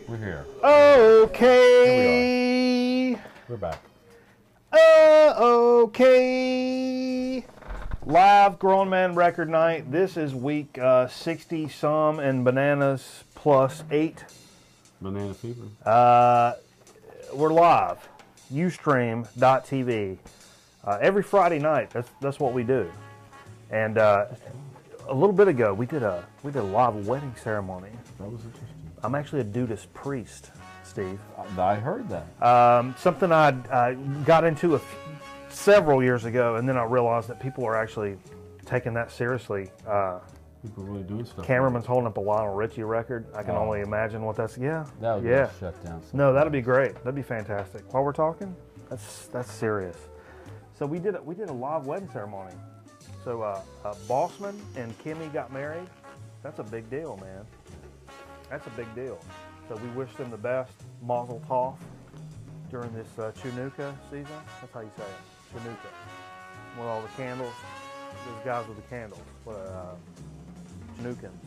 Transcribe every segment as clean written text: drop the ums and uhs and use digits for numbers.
We're here. Okay. Here we are. We're back. Okay. Live Grown Man Record Night. This is week 60 some and bananas plus 8. Banana fever. We're live. Ustream.tv. Every Friday night. That's what we do. And a little bit ago we did a live wedding ceremony. That was interesting. I'm actually a Dudeist priest, Steve. I heard that. Something I got into several years ago, and then I realized that people are actually taking that seriously. People really doing stuff. Cameraman's holding up a Lionel Richie record. I can only imagine what that's. Yeah. That would yeah. be shut down. No, that'd be great. That'd be fantastic. While we're talking, that's serious. So we did a live wedding ceremony. So Bossman and Kimmy got married. That's a big deal, man. That's a big deal. So we wish them the best, mazel tov, during this Chinooka season. That's how you say it, Chinooka. With all the candles, those guys with the candles, Chinookans.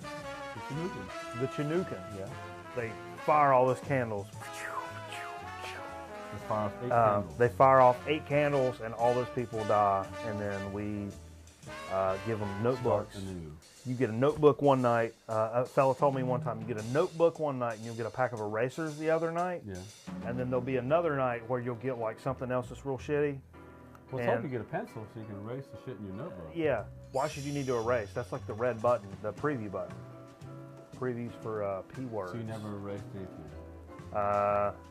The Chinookans, yeah. They fire all those candles. They fire off 8 candles. They fire off 8 candles, and all those people die, and then we give them notebooks. You get a notebook one night. A fella told me one time, you get a notebook one night and you'll get a pack of erasers the other night. Yeah. And then there'll be another night where you'll get like something else that's real shitty. Well, it's hard to get a pencil so you can erase the shit in your notebook. Yeah. Why should you need to erase? That's like the red button, the preview button. Previews for P words. So you never erased anything?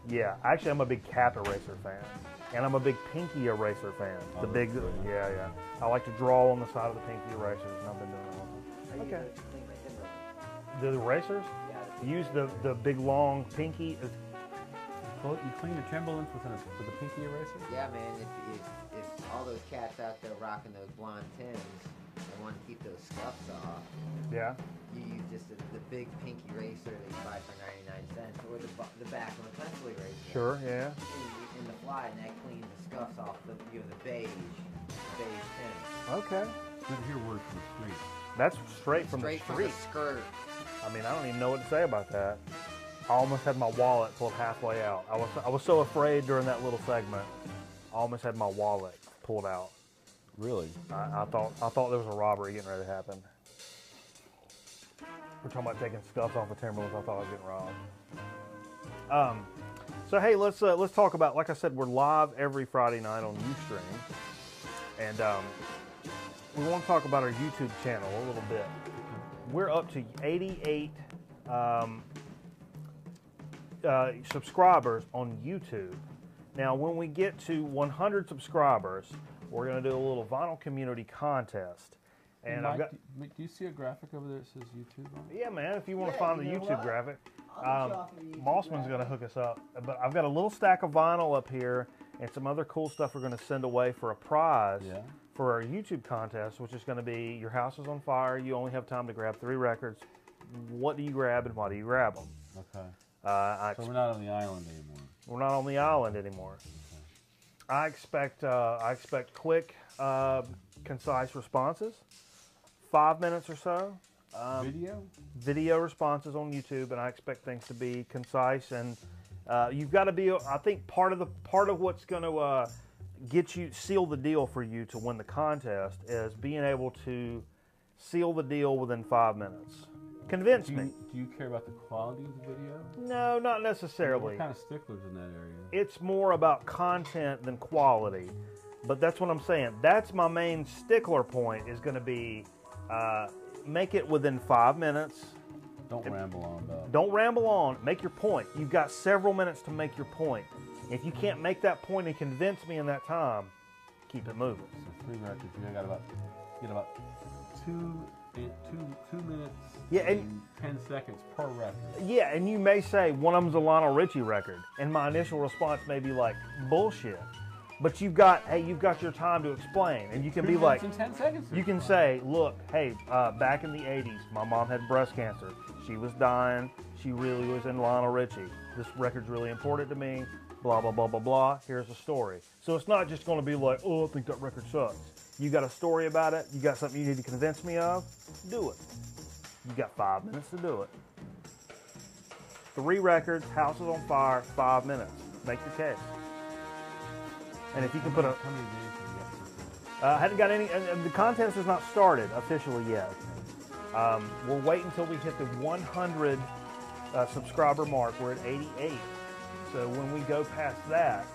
Yeah. Actually, I'm a big cap eraser fan. And I'm a big pinky eraser fan. Oh, the big, great. yeah. I like to draw on the side of the pinky erasers, and I've been doing it all the time. Okay. The erasers? Yeah. Use the big long pinky. Well, you clean the Timberlands with a pinky eraser? Yeah, man. If all those cats out there rocking those blonde Tims and want to keep those scuffs off, Yeah. you use just the big pink eraser that you buy for 99 cents, or the back of a pencil eraser. Sure. Yeah. In the fly, and that cleans the scuffs off the beige tin. Okay. Good to hear words from the street. That's straight from the From street. the skirt. I mean, I don't even know what to say about that. I almost had my wallet pulled halfway out. I was so afraid during that little segment. I almost had my wallet pulled out. Really? I thought there was a robbery getting ready to happen. We're talking about taking scuffs off of Timberlands. I thought I was getting robbed. So hey, let's talk about. Like I said, we're live every Friday night on Ustream, and we want to talk about our YouTube channel a little bit. We're up to 88 subscribers on YouTube. Now, when we get to 100 subscribers, we're going to do a little vinyl community contest. And Mike, I've got. do you see a graphic over there that says YouTube on it? Yeah, man. If you want to find the YouTube graphic, Mossman's going to hook us up. But I've got a little stack of vinyl up here and some other cool stuff we're going to send away for a prize. Yeah. For our YouTube contest, which is going to be your house is on fire. You only have time to grab 3 records. What do you grab and why do you grab them? Okay. So we're not on the island anymore. We're not on the island anymore. Okay. I expect quick, concise responses, 5 minutes or so. Video responses on YouTube, and I expect things to be concise. And you've got to be. I think part of what's going to seal the deal for you to win the contest is being able to seal the deal within 5 minutes. Convince me. Do you care about the quality of the video? No, not necessarily. We're kind of sticklers in that area. It's more about content than quality. But that's what I'm saying. That's my main stickler point is going to be make it within 5 minutes. Don't ramble on about it. Don't ramble on. Make your point. You've got several minutes to make your point. If you can't make that point and convince me in that time, keep it moving. So 3 records, you get about 2 minutes and 10 seconds per record. Yeah, and you may say one of them's a Lionel Richie record, and my initial response may be like, bullshit. But you've got your time to explain, and you can be like, 10 seconds. You can say, look, hey, back in the 80s, my mom had breast cancer. She was dying. She really was in Lionel Richie. This record's really important to me. Blah, blah, blah, blah, blah. Here's the story. So it's not just going to be like, oh, I think that record sucks. You got a story about it. You got something you need to convince me of. Do it. You got 5 minutes to do it. 3 records, house is on fire, 5 minutes. Make your case. And if you can put a... How many views have you got so I hadn't got any, and the contest has not started officially yet. We'll wait until we hit the 100 subscriber mark. We're at 88. So when we go past that,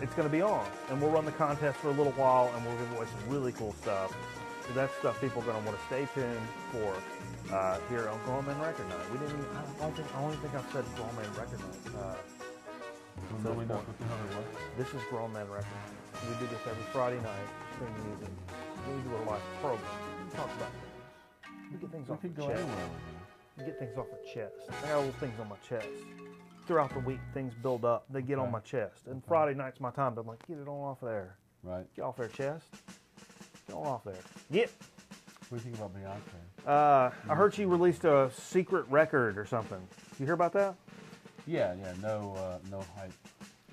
it's going to be on. And we'll run the contest for a little while, and we'll give away some really cool stuff. So that's stuff people are going to want to stay tuned for here on Grown Man Record Night. We didn't even, I don't think I've said Grown Man Record Night. so we know what the hell it was? This is Grown Man Record Night. We do this every Friday night, stream music. We do a live program. We talk about things. We get things off our chest. We get things off our chest. I got little things on my chest. Throughout the week, things build up. They get on my chest. And Friday night's my time. I'm like, get it on off there. Right. Get off their chest. Get on off there. Yep. What do you think about Beyonce? I heard she released a secret record or something. You hear about that? Yeah, no hype.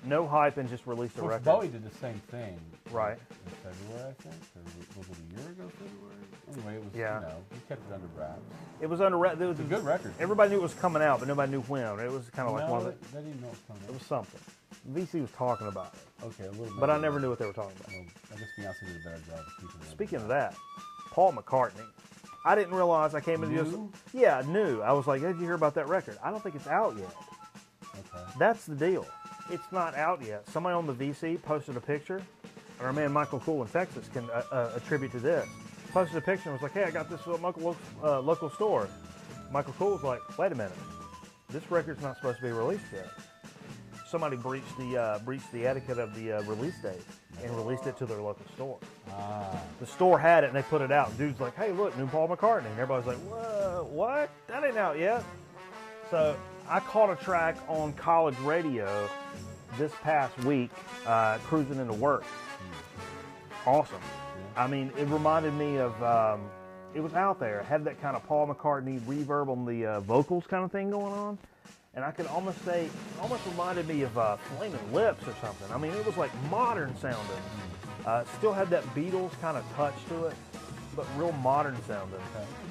No hype and just released a record. Bowie did the same thing. Right. In February, I think, or was it a year ago? February. Anyway, it was. Yeah. He kept it under wraps. It was under wraps. It was a good record. Everybody knew it was coming out, but nobody knew when. It was kind of like one of the. They didn't know it was coming out. It was something. VC was talking about it. Okay, a little bit. But I never knew what they were talking about. Well, I guess Beyonce did a better job of keeping it. Speaking of that, Paul McCartney. I didn't realize I came into this. Yeah, new. I was like, did you hear about that record? I don't think it's out yet. Okay. That's the deal. It's not out yet. Somebody on the VC posted a picture, or our man Michael Cool in Texas can attribute to this. Posted a picture and was like, hey, I got this at local store. Michael Cool was like, wait a minute. This record's not supposed to be released yet. Somebody breached the etiquette of the release date and released it to their local store. The store had it and they put it out. Dude's like, hey, look, new Paul McCartney. And everybody's like, whoa, what? That ain't out yet. So I caught a track on college radio this past week, cruising into work. Awesome. I mean, it reminded me of, it was out there. It had that kind of Paul McCartney reverb on the vocals kind of thing going on. And I could almost say, it almost reminded me of Flaming Lips or something. I mean, it was like modern sounding. Still had that Beatles kind of touch to it, but real modern sounding.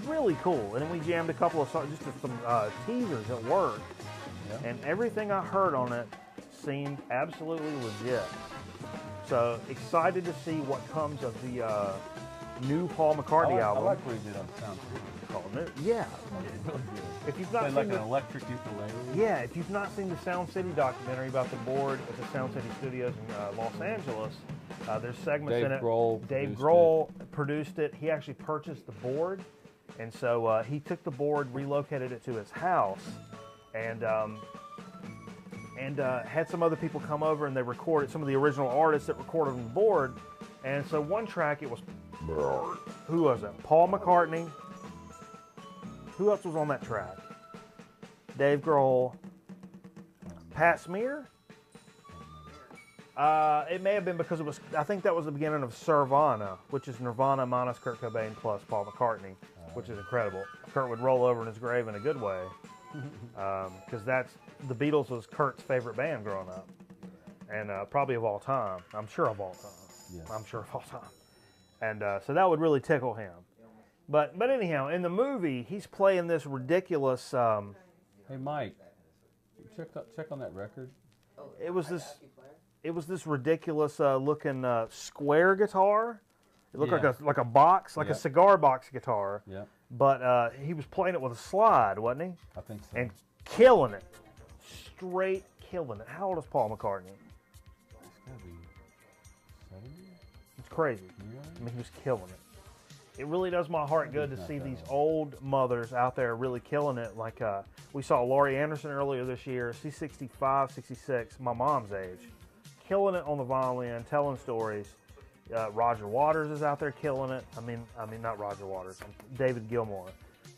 Really cool. And then we jammed a couple of songs, just some teasers at work. Yeah. And everything I heard on it seemed absolutely legit. So excited to see what comes of the new Paul McCartney album. I like what he did on Sound City. Yeah. Really good. If you've not seen like an electric ukulele. Yeah, if you've not seen the Sound City documentary about the board at the Sound City Studios in Los Angeles, there's segments in it. Dave Grohl produced it. He actually purchased the board, and so he took the board, relocated it to his house, and had some other people come over and they recorded some of the original artists that recorded on the board. And so one track, it was, who was it? Paul McCartney. Who else was on that track? Dave Grohl. Pat Smear? It may have been because it was, I think that was the beginning of Nirvana, which is Nirvana minus Kurt Cobain plus Paul McCartney, which is incredible. Kurt would roll over in his grave in a good way. Because the Beatles was Kurt's favorite band growing up, and probably of all time. I'm sure of all time. Yes. I'm sure of all time. And so that would really tickle him. But anyhow, in the movie, he's playing this ridiculous. Hey Mike, check on that record. It was this ridiculous looking square guitar. It looked like a box, like a cigar box guitar. Yeah. But he was playing it with a slide, wasn't he? I think so. And killing it. Straight killing it. How old is Paul McCartney? He's got to be 70. It's crazy. Yeah. I mean, he was killing it. It really does my heart good to see these old mothers out there really killing it. Like we saw Laurie Anderson earlier this year. She's 65, 66, my mom's age. Killing it on the violin, telling stories. Roger Waters is out there killing it. I mean not Roger Waters. David Gilmour.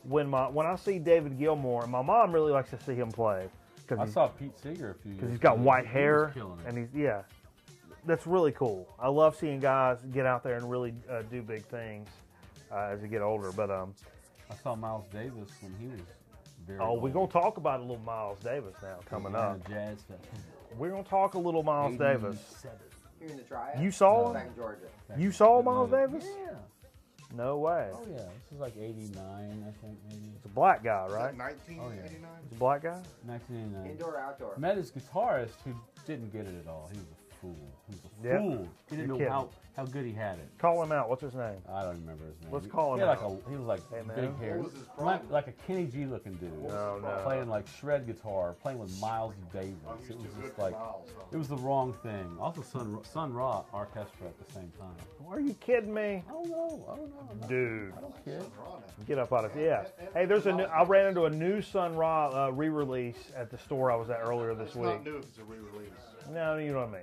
When I see David Gilmour, my mom really likes to see him play. I saw Pete Seeger a few years because he's got white hair, and he's that's really cool. I love seeing guys get out there and really do big things as they get older. But I saw Miles Davis when he was very old. We're gonna talk about a little Miles Davis now coming up. Jazz festival. We're gonna talk a little Miles Davis. Here in the triad. You saw him? Back in Georgia. You saw Miles Davis? Yeah. No way. Oh yeah, this is like '89, I think maybe. It's a black guy, right? 1989. It's a black guy. 1989. Indoor, outdoor. Met his guitarist who didn't get it at all. He was a fool. He was a Yep. fool. He didn't You're know how good he had it. Call him out. What's his name? I don't remember his name. Let's call him he had out. he was like Hey, man. big hair. What was his problem? Like a Kenny G looking dude. No, no. Playing like shred guitar, playing with Miles Davis. He It was was too just good like, for Miles, huh? it was the wrong thing. Also Sun Ra Orchestra at the same time. Are you kidding me? I don't know. I'm not- Dude. I don't kid. Get up out of here. Yeah. Hey, there's a new. I ran into a new Sun Ra re-release at the store I was at earlier this It's week. not new if it's a re-release. No, you know what I mean.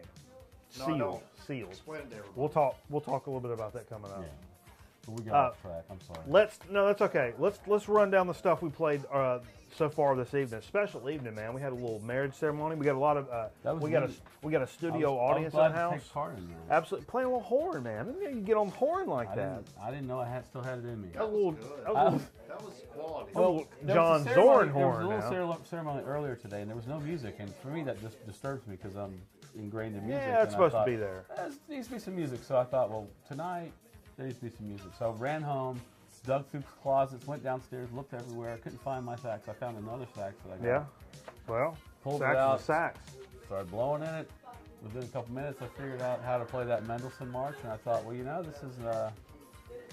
No, I Sealed. don't. Sealed. Explain it to everybody. We'll talk a little bit about that coming up. Yeah. But we got off track. I'm sorry. That's okay. Let's run down the stuff we played so far this evening. Special evening, man. We had a little marriage ceremony. We got a lot of That was we got a studio audience I in was the glad to house. take part in that. Absolutely, playing a little horn, man. I didn't know you could get on horn like that. I didn't know I still had it in me. That little, good. that little, That was quality. well, There John was a ceremony- Zorn There was horn a now. little ceremony earlier today, and there was no music, and for me that just disturbs me because I'm ingrained in music. Yeah, it's and I supposed to thought, be there. There needs to be some music, so I thought, well, tonight there needs to be some music. So I ran home, dug through closets, went downstairs, looked everywhere, couldn't find my sax. I found another sax that I got. Yeah. Well, Pulled sax it out, is a sax. started blowing in it. Within a couple minutes, I figured out how to play that Mendelssohn March, and I thought, well, this is,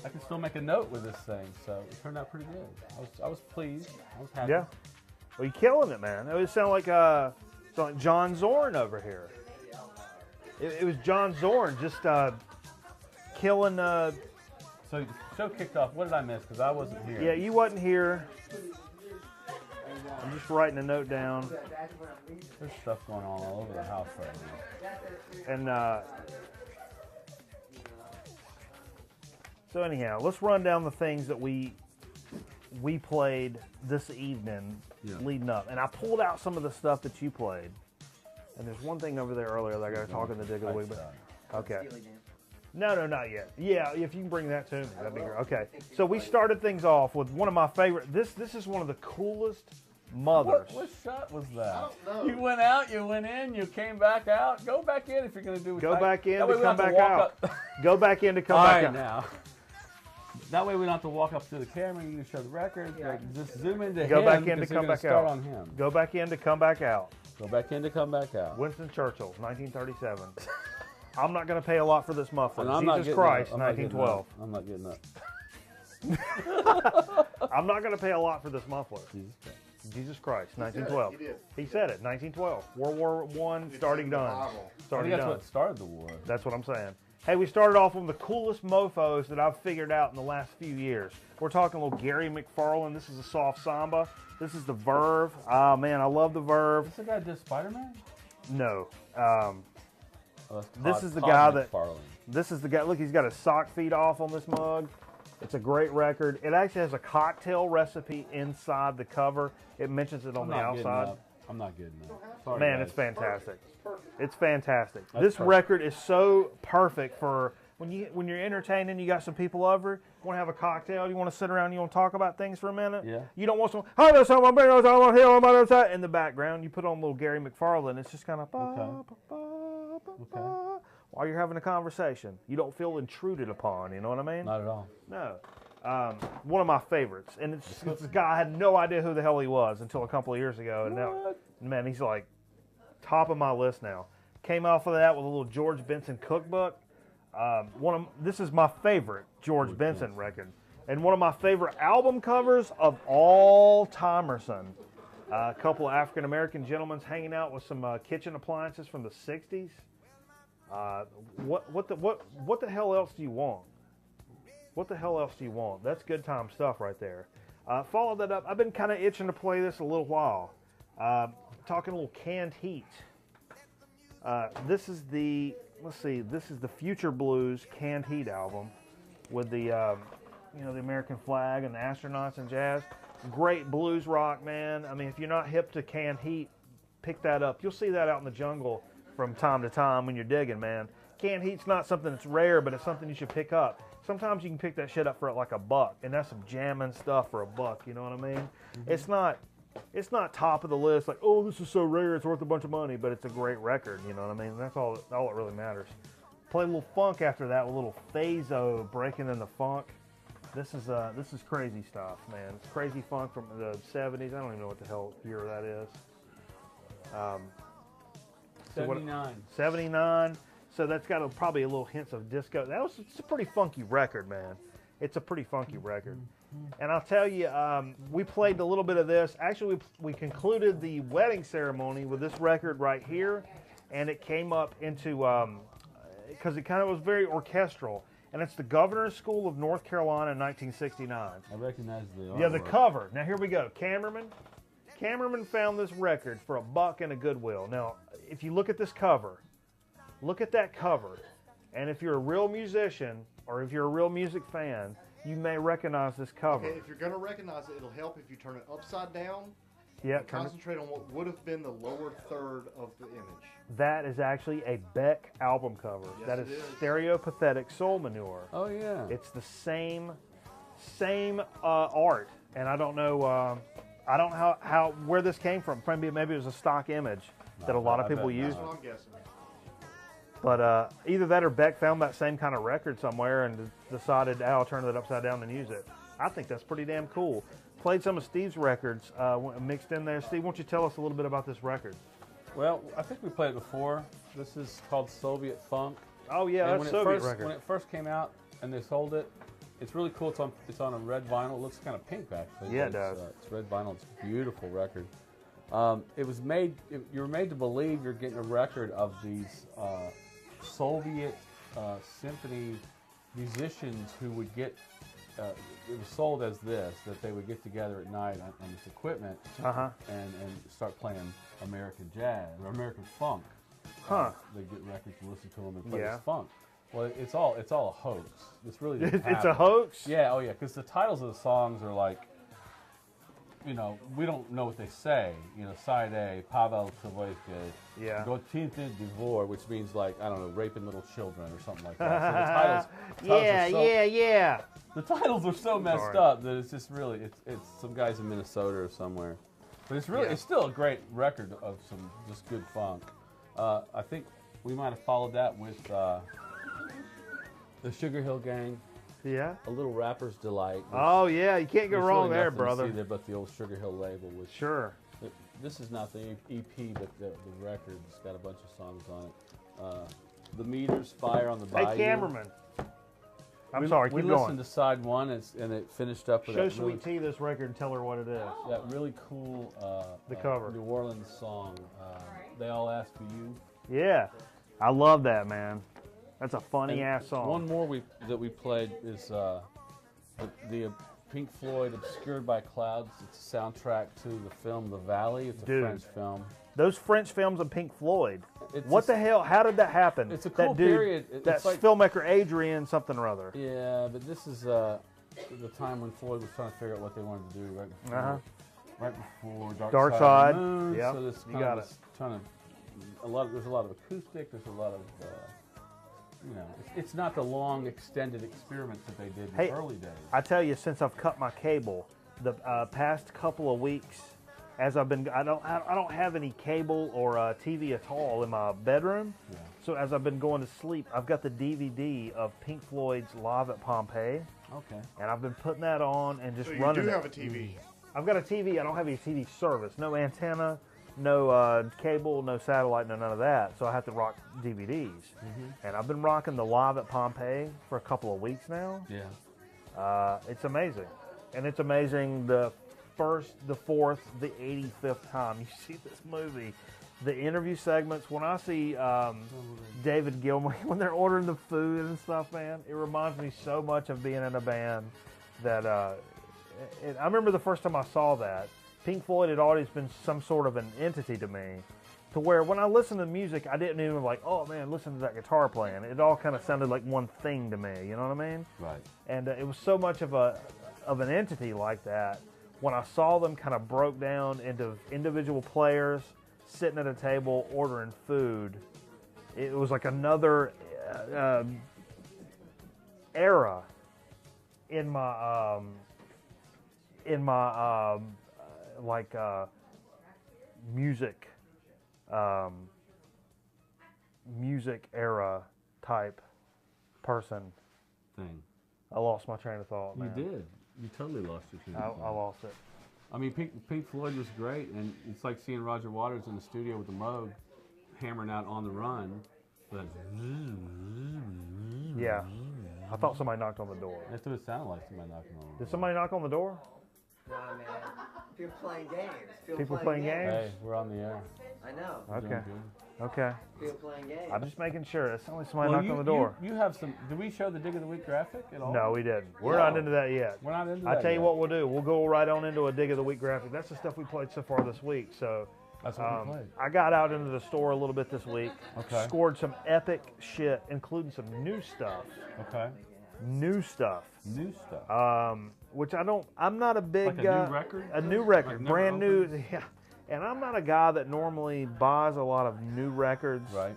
I can still make a note with this thing. So it turned out pretty good. I was pleased. I was happy. Yeah. Well, you're killing it, man. It would sound like John Zorn over here. It was John Zorn just killing. So the show kicked off. What did I miss? Because I wasn't here. Yeah, you wasn't here. I'm just writing a note down. There's stuff going on all over the house right now. And so anyhow, let's run down the things that we played this evening leading up. And I pulled out some of the stuff that you played. And there's one thing over there earlier that I got to talk in the dig of the week. But okay. No, not yet. Yeah, if you can bring that to me, that'd be great. Okay. So we started things off with one of my favorite. This is one of the coolest mothers. What shot was that? I don't know. You went out, you went in, you came back out. Go back in if you're going to do it. Go back in That way to we don't come have back walk out. up. Go back in to come All back right, out. now. That way we don't have to walk up to the camera. You can show the record. Just zoom into Go him. back in to because come you're gonna back start out. on him. Go back in to come back out. Go back in to come back out. Winston Churchill, 1937. I'm not going to pay a lot for this muffler. And I'm not Jesus getting Christ, up. I'm not getting 1912. up. I'm not getting up. I'm not going to pay a lot for this muffler. Jesus Christ. Jesus Christ, 1912. He did. He said it, 1912. World War I, starting in the done. Bible. I Starting think that's done. what started the war. That's what I'm saying. Hey, we started off with the coolest mofos that I've figured out in the last few years. We're talking a little Gary McFarlane. This is a soft samba. This is the Verve. Oh, man, I love the Verve. Is this the guy that did Spider-Man? No. Oh, that's This is the Todd guy that- McFarlane. This is the guy. Look, he's got his sock feet off on this mug. It's a great record. It actually has a cocktail recipe inside the cover. It mentions it on the outside. I'm not getting up. Sorry, Man, guys. it's fantastic. It's fantastic. That's This perfect. record is so perfect for when you're entertaining. You got some people over. You want to have a cocktail. You want to sit around. You want to talk about things for a minute. Yeah. You don't want some. Oh, there's someone in the background. You put on a little Gary McFarlane. It's just kind of while you're having a conversation. You don't feel intruded upon. You know what I mean? Not at all. No. One of my favorites. And it's this guy, I had no idea who the hell he was until a couple of years ago. And now, man, he's like top of my list now. Came off of that with a little George Benson cookbook. This is my favorite George Benson record. And one of my favorite album covers of all timerson. A couple of African-American gentlemen hanging out with some kitchen appliances from the 60s. What the hell else do you want? What the hell else do you want? That's good time stuff right there. Follow that up. I've been kind of itching to play this a little while. Talking a little Canned Heat. This is the Future Blues Canned Heat album with the the American flag and the astronauts and jazz. Great blues rock, man. I mean, if you're not hip to Canned Heat, pick that up. You'll see that out in the jungle from time to time when you're digging, man. Canned Heat's not something that's rare, but it's something you should pick up. Sometimes you can pick that shit up for like $1, and that's some jamming stuff for $1. You know what I mean? Mm-hmm. It's not top of the list. Like, oh, this is so rare, it's worth a bunch of money, but it's a great record. You know what I mean? That's all that really matters. Play a little funk after that with a little Phaso breaking in the funk. This is crazy stuff, man. It's crazy funk from the 70s. I don't even know what the hell year that is. 79. 79. So that's got probably a little hints of disco. It's a pretty funky record, man. It's a pretty funky record. And I'll tell you, we played a little bit of this. Actually, we concluded the wedding ceremony with this record right here, and it came up into because it kind of was very orchestral. And it's the Governor's School of North Carolina in 1969. I recognize the artwork. Yeah, the cover. Now here we go. Cameraman found this record for $1 in a Goodwill. Now, if you look at this cover, look at that cover, and if you're a real musician or if you're a real music fan, you may recognize this cover. Okay, if you're going to recognize it, it'll help if you turn it upside down. Yeah, And concentrate on what would have been the lower third of the image. That is actually a Beck album cover. Yes, that is it is. Stereopathetic Soul Manure. Oh yeah. It's the same art, and I don't know how where this came from. Maybe it was a stock image that a lot of people use. That's what I'm guessing. But either that or Beck found that same kind of record somewhere and decided, I'll turn it upside down and use it. I think that's pretty damn cool. Played some of Steve's records mixed in there. Steve, why don't you tell us a little bit about this record? Well, I think we played it before. This is called Soviet Funk. Oh yeah, And that's Soviet when record. it first came out and they sold it, it's really cool. It's on a red vinyl. It looks kind of pink actually. Yeah, it It's, does. It's red vinyl. It's a beautiful record. It was made. You're made to believe you're getting a record of these Soviet symphony musicians who would get. It was sold as this, that they would get together at night on this equipment and start playing American jazz or American funk. They get records and listen to them and play this funk. Well, it's all a hoax. It's really didn't It's a happen. hoax? Yeah, oh yeah, because the titles of the songs are like, we don't know what they say. Side A, Pavel Tavoyke, Yeah. Gotinta Dvor, which means like, I don't know, raping little children or something like that. So the titles yeah. the titles are so messed up that it's just really, it's some guys in Minnesota or somewhere. But it's really, it's still a great record of some just good funk. I think we might have followed that with the Sugar Hill Gang, Yeah. A Little Rapper's Delight. Oh yeah, you can't go There's wrong really there, nothing brother. to see there but the old Sugar Hill label. Which Sure. this is not the EP, but the record. It's got a bunch of songs on it. The Meters, Fire on the Bayou. Hey, cameraman. I'm We sorry, keep We going. listened to side one, and it finished up with Show that really, Sweet Tea this record and tell her what it is. that really cool The cover. New Orleans song. They All Ask For You. Yeah. I love that, man. That's a funny ass song. One more that we played is the Pink Floyd "Obscured by Clouds." It's a soundtrack to the film The Valley. It's a Dude. French film. Those French films of Pink Floyd. It's What just- the hell? How did that happen? It's a cool that dude, period. That's like, filmmaker Adrian something or other. Yeah, but this is the time when Floyd was trying to figure out what they wanted to do right before Dark Side. of the Moon. Yep, So this you kind got of was trying to there's a lot of acoustic. There's a lot of it's not the long extended experiments that they did in the early days. I tell you, since I've cut my cable, the past couple of weeks, as I've been, I don't have any cable or TV at all in my bedroom. Yeah. So as I've been going to sleep, I've got the DVD of Pink Floyd's Live at Pompeii, Okay. and I've been putting that on and just So you running do it. have a TV. I've got a TV. I don't have any TV service. No antenna, no cable, no satellite, no none of that. So I have to rock DVDs. And I've been rocking the Live at Pompeii for a couple of weeks now. Yeah. It's amazing. And it's amazing the first, the fourth, the 85th time you see this movie. The interview segments, when I see David Gilmour, when they're ordering the food and stuff, man, it reminds me so much of being in a band that I remember the first time I saw that, Pink Floyd had always been some sort of an entity to me, to where when I listened to music, I didn't even like, oh man, listen to that guitar playing. It all kind of sounded like one thing to me, you know what I mean? Right. And it was so much of an entity like that. When I saw them kind of broke down into individual players sitting at a table ordering food, it was like another era in my music era type person. Thing. I lost my train of thought, You man. did. You totally lost your train of I thought. lost it. I mean, Pink Floyd was great, and it's like seeing Roger Waters in the studio with the Moog hammering out On the Run. But Yeah. I thought somebody knocked on the door. that's what it sounded like, somebody knocking on the door. Did somebody knock on the door? Nah, man. People playing games. People playing games? Hey, we're on the air. I know. We're doing Okay. good. Okay. People playing games. I'm just making sure. It's only somebody knocked on the door. You have some. Did we show the Dig of the Week graphic at all? No, we didn't. We're No. not into that yet. We're not into I that tell you yet. what we'll do. We'll go right on into a Dig of the Week graphic. That's the stuff we played so far this week. So That's what we played. I got out into the store a little bit this week. Okay. Scored some epic shit, including some new stuff. Okay. New stuff. New stuff. Which I'm not a big Like a new record? A new record, Like never brand new. opened? Yeah. And I'm not a guy that normally buys a lot of new records. Right.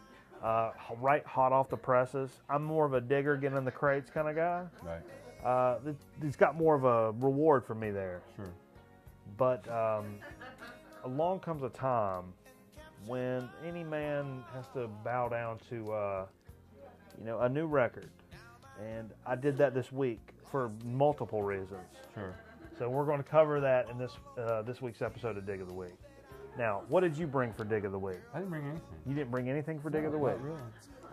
Right hot off the presses. I'm more of a digger, get in the crates kind of guy. Right. It's got more of a reward for me there. Sure. But along comes a time when any man has to bow down to, a new record. And I did that this week for multiple reasons. Sure. So we're going to cover that in this week's episode of Dig of the Week. Now, what did you bring for Dig of the Week? I didn't bring anything. You didn't bring anything for Dig of the Week? Not really.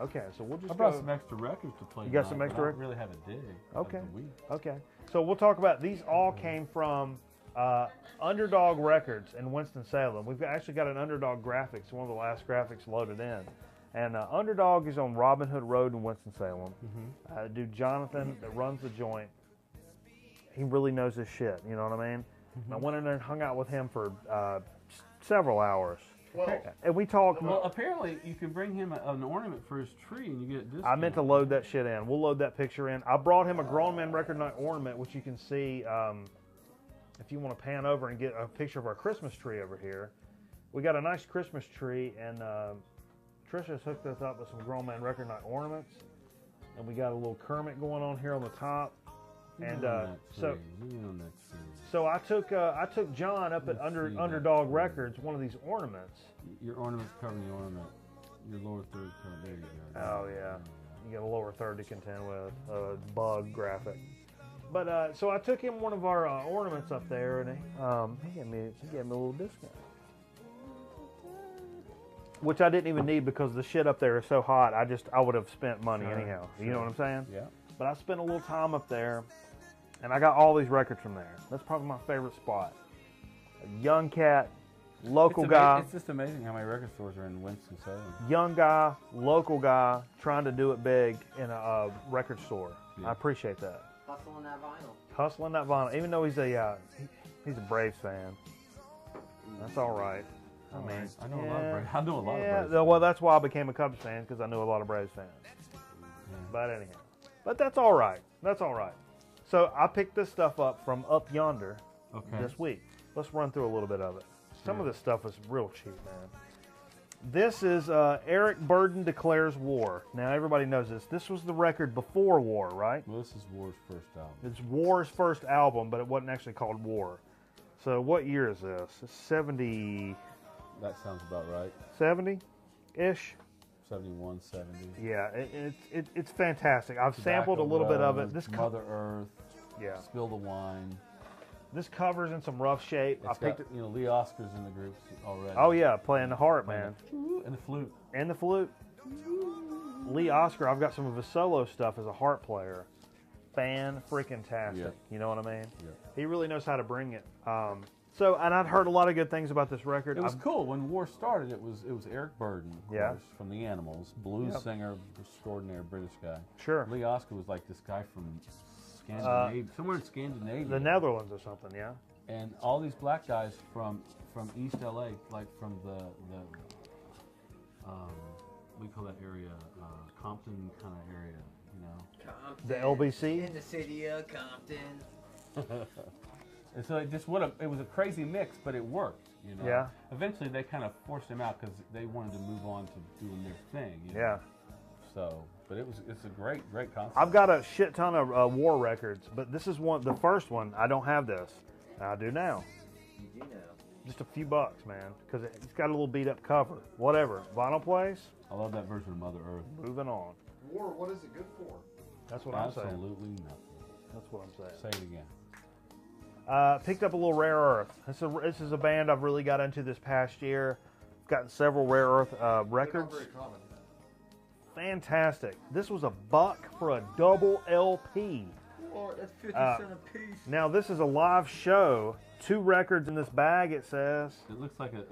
Okay, so we'll just I brought go. some extra records to play. You got tonight, some but extra I don't really have a dig. Okay. Of the week. Okay, so we'll talk about these. All came from Underdog Records in Winston-Salem. We've actually got an Underdog graphics, one of the last graphics loaded in. And Underdog is on Robin Hood Road in Winston-Salem. Dude Jonathan that runs the joint, he really knows his shit, you know what I mean? I went in there and hung out with him for several hours. And we talked. Well, apparently you can bring him an ornament for his tree and you get a discount. I meant to load that shit in. We'll load that picture in. I brought him a Grown Man Record Night ornament, which you can see if you want to pan over and get a picture of our Christmas tree over here. We got a nice Christmas tree, and Trisha's hooked us up with some Grown Man Record Night ornaments. And we got a little Kermit going on here on the top. And so I took John up at Underdog Records, one of these ornaments. Your ornament's covering the ornament. Your lower third cover. There you go. Oh yeah, you got a lower third to contend with, a bug graphic. But so I took him one of our ornaments up there, and he gave me a little discount, which I didn't even need because the shit up there is so hot. I would have spent money anyhow. Sure. You know what I'm saying? Yeah. But I spent a little time up there, and I got all these records from there. That's probably my favorite spot. A young cat, local guy. It's just amazing how many record stores are in Winston-Salem. Young guy, local guy, trying to do it big in a record store. Yeah. I appreciate that. Hustling that vinyl. Hustling that vinyl, even though he's a Braves fan. That's all right. I mean, I know a lot of Braves. I know a lot of yeah, Braves. well, that's why I became a Cubs fan, because I knew a lot of Braves fans. But anyhow, but that's all right. That's all right. So I picked this stuff up from Up Yonder this week. Let's run through a little bit of it. Some of this stuff is real cheap, man. This is Eric Burdon Declares War. Now, everybody knows this. This was the record before War, right? Well, this is War's first album. It's War's first album, but it wasn't actually called War. So what year is this? It's 70... That sounds about right. 70-ish? 71, 70. Yeah, it's fantastic. I've sampled a little bit of it. This Mother Earth. Yeah. Spill the Wine. This cover's in some rough shape. It's got, Lee Oscar's in the group already. Oh yeah, playing the harp, man. And the flute. And the flute. Lee Oscar, I've got some of his solo stuff as a harp player. Fan-freaking-tastic. Yeah. You know what I mean? Yeah. He really knows how to bring it. And I'd heard a lot of good things about this record. It was cool. When War started, it was Eric Burdon, of course, from the Animals, blues singer, extraordinary British guy. Sure. Lee Oscar was like this guy from Scandinavia, somewhere in Scandinavia. The Netherlands or something, yeah. And all these black guys from East LA, like from the we call that area Compton kind of area, you know. Compton, The LBC? in the city of Compton. And so it was a crazy mix, but it worked, you know. Yeah. Eventually, they kind of forced him out because they wanted to move on to doing their thing. You know? Yeah. So, but it's a great concept. I've got a shit ton of War records, but this is the first one. I don't have this. I do now. You do know. Just a few bucks, man, because it's got a little beat up cover. Whatever. Vinyl plays. I love that version of Mother Earth. Moving on. War, what is it good for? That's what I'm saying. Absolutely nothing. That's what I'm saying. Say it again. Picked up a little Rare Earth. This is a band I've really got into this past year. I've gotten several Rare Earth records. They're not very common. Fantastic. This was $1 for a double LP. Oh, that's 50 cents a piece. Now this is a live show. 2 records in this bag. It says. It looks like a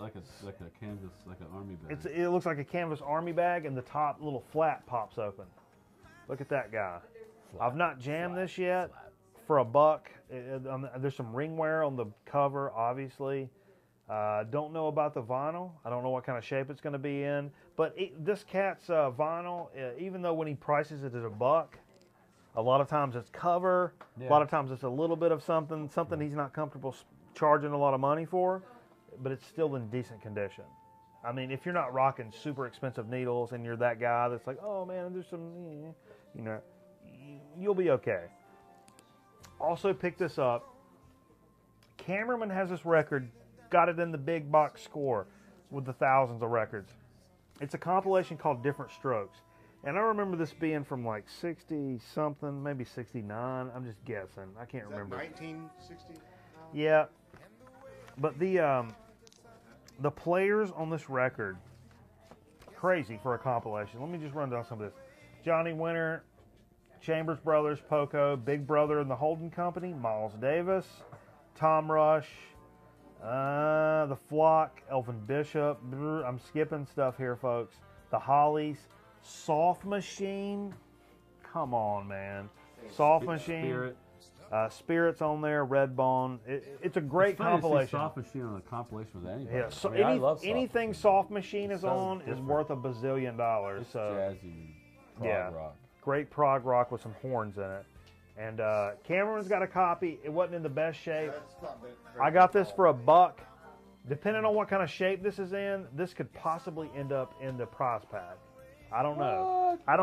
canvas, like an army bag. It looks like a canvas army bag, and the top little flap pops open. Look at that guy. I've not jammed this yet. For $1, there's some ring wear on the cover, obviously. Don't know about the vinyl. I don't know what kind of shape it's going to be in. But this cat's vinyl, even though when he prices it at $1, a lot of times it's cover. Yeah. A lot of times it's a little bit of something he's not comfortable charging a lot of money for, but it's still in decent condition. I mean, if you're not rocking super expensive needles and you're that guy that's like, oh man, there's some, you know, you'll be okay. Also picked this up. Cameraman has this record, got it in the big box score with the thousands of records. It's a compilation called Different Strokes. And I remember this being from like 60 something, maybe 69. I'm just guessing. I can't remember. 1960? Yeah. But the players on this record, crazy for a compilation. Let me just run down some of this. Johnny Winter, Chambers Brothers, Poco, Big Brother and the Holden Company, Miles Davis, Tom Rush, The Flock, Elvin Bishop. I'm skipping stuff here, folks. The Hollies, Soft Machine. Come on, man. Soft Machine. Spirit. Spirit's on there, Redbone. It's a great compilation. Soft Machine on a compilation with anybody. Yeah, so I love anything Soft Machine is on is worth $1 bazillion. It's so jazzy, prog rock. Great prog rock with some horns in it. And Cameron's got a copy. It wasn't in the best shape. I got this for $1. Depending on what kind of shape this is in, this could possibly end up in the prize pack. I don't know. I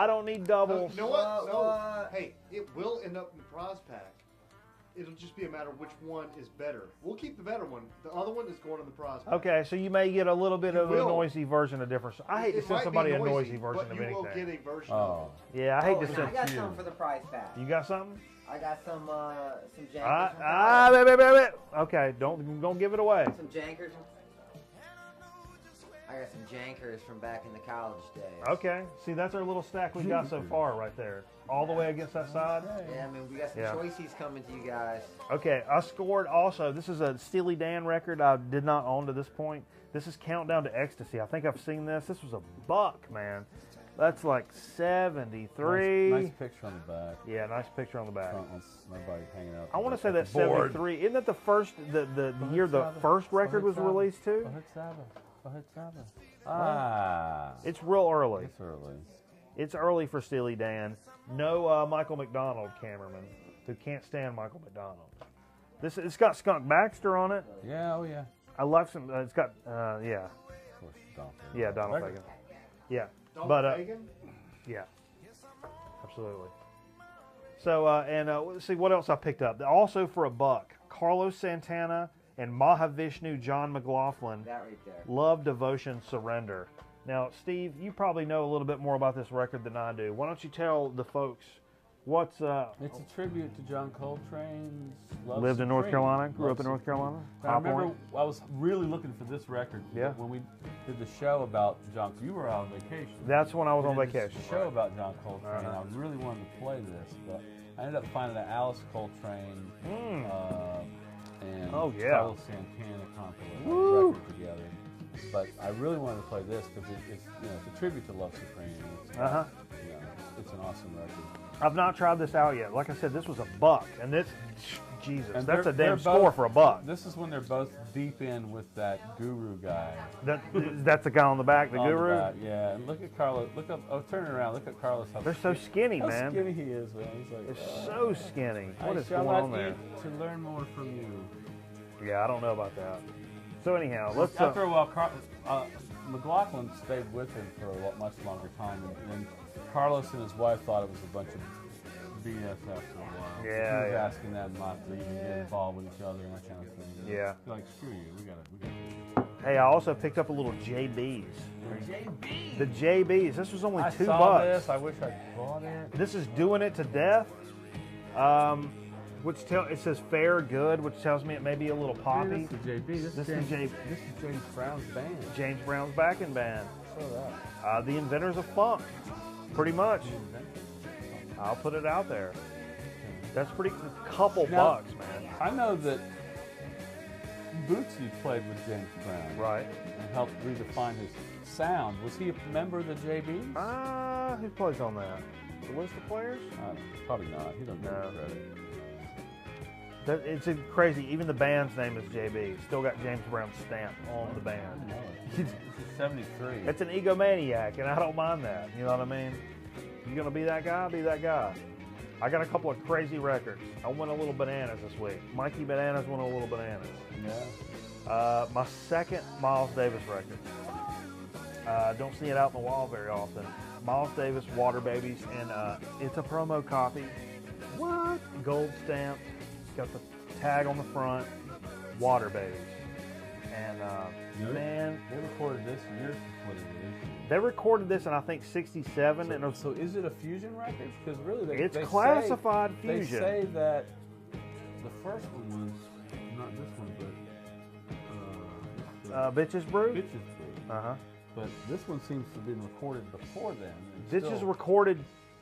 don't need doubles. You know what? No. Hey, it will end up in the prize pack. It'll just be a matter of which one is better. We'll keep the better one. The other one is going in the prize pack. Okay, so you may get a little bit of a noisy version of different. I hate to send somebody a noisy version of anything. You will get a version. Yeah, I hate to send. I got something for the prize pack. You got something? I got some jankers. Wait. Okay, don't give it away. Some jankers. I got some jankers from back in the college days. Okay, see, that's our little stack we got so far right there. All the way against that side. Yeah, I mean, we got some choices coming to you guys. Okay, I scored also. This is a Steely Dan record I did not own to this point. This is Countdown to Ecstasy. I think I've seen this. This was $1, man. That's like 73. Nice picture on the back. Yeah, nice picture on the back. Nobody hanging out. I want to say that's 73. Isn't that the first, the year the first record was released too? It's real early. It's early. It's early for Steely Dan. No Michael McDonald cameraman, who can't stand Michael McDonald. It's got Skunk Baxter on it. Yeah, oh yeah. I love some. It's got Of course, Donald. Yeah, Donald Fagen. Yeah, Fagen? Yeah, absolutely. So let's see what else I picked up. Also for $1, Carlos Santana and Mahavishnu John McLaughlin. That right there. Love, Devotion, Surrender. Now, Steve, you probably know a little bit more about this record than I do. Why don't you tell the folks what's... It's a tribute to John Coltrane's Love Lived in Supreme. North Carolina, grew up in North Carolina. I remember I was really looking for this record when we did the show about John. You were out on vacation. That's when I was on We vacation. did this show about John Coltrane. I really wanted to play this, but I ended up finding an Alice Coltrane and Carlos Santana compilation record together. But I really wanted to play this because it's a tribute to Love Supreme. It's an awesome record. I've not tried this out yet. Like I said, this was $1, and this, Jesus, that's a damn score for $1. This is when they're both deep in with that Guru guy. That's the guy on the back, the Guru. The back, yeah, and look at Carlos. Look up. Oh, turn it around. Look at Carlos. They're so skinny, man. How skinny he is, man. He's like, it's so skinny. What is going on there? To learn more from you. Yeah, I don't know about that. So anyhow, let's. After a while, McLaughlin stayed with him for a much longer time, and Carlos and his wife thought it was a bunch of BS after a while. Yeah, he was asking them not to even get involved with each other and that kind of thing. Yeah. They're like, screw you, we got Hey, I also picked up a little JBs. The JBs. This was only $2. I saw this. I wish I bought it. This is Doing It to Death. It says fair, good, which tells me it may be a little poppy. This is JB. This is James Brown's band. James Brown's backing band. So that. The inventors of funk, pretty much. I'll put it out there. That's pretty. Couple bucks, man. I know that Bootsy played with James Brown, Right. and helped redefine his sound. Was he a member of the JBs? Who plays on that? The list of players? Probably not. He doesn't get credit. It's crazy. Even the band's name is JB. Still got James Brown's stamp on the band. This is 73. It's an egomaniac, and I don't mind that. You know what I mean? You gonna be that guy? Be that guy. I got a couple of crazy records. I went a little bananas this week. Mikey Bananas went a little bananas. Yeah. My second Miles Davis record. Don't see it out in the wild very often. Miles Davis, Water Babies, and it's a promo copy. What? Gold stamped. Got the tag on the front. Water Babies. And man, they recorded this years before they released they recorded this in I think '67. So is it a fusion record? Because really, it's classified They fusion. say that the first one was not this one, but Bitches Brew. Bitches Brew. Uh huh. But this one seems to have been recorded before then. This is recorded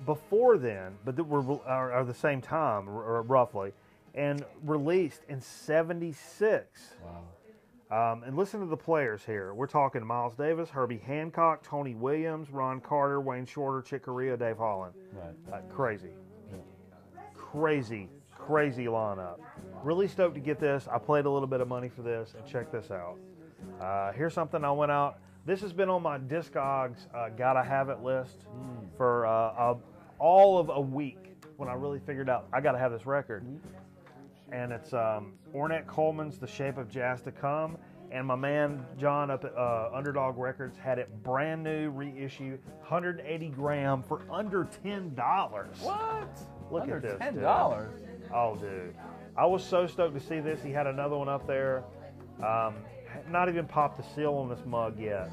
before then, but are the same time, roughly, and released in '76. Wow. And listen to the players here. We're talking Miles Davis, Herbie Hancock, Tony Williams, Ron Carter, Wayne Shorter, Chick Corea, Dave Holland. Right. Crazy. Crazy lineup. Really stoked to get this. I played a little bit of money for this, and check this out. Here's something I went out. This has been on my Discogs Gotta Have It list for all of a week when I really figured out I gotta have this record. And it's Ornette Coleman's The Shape of Jazz to Come, and my man John up at Underdog Records had it brand new, reissue, 180 gram for under $10. What? Look Under at this, $10? dude. Oh, dude. I was so stoked to see this. He had another one up there. Not even popped the seal on this mug yet.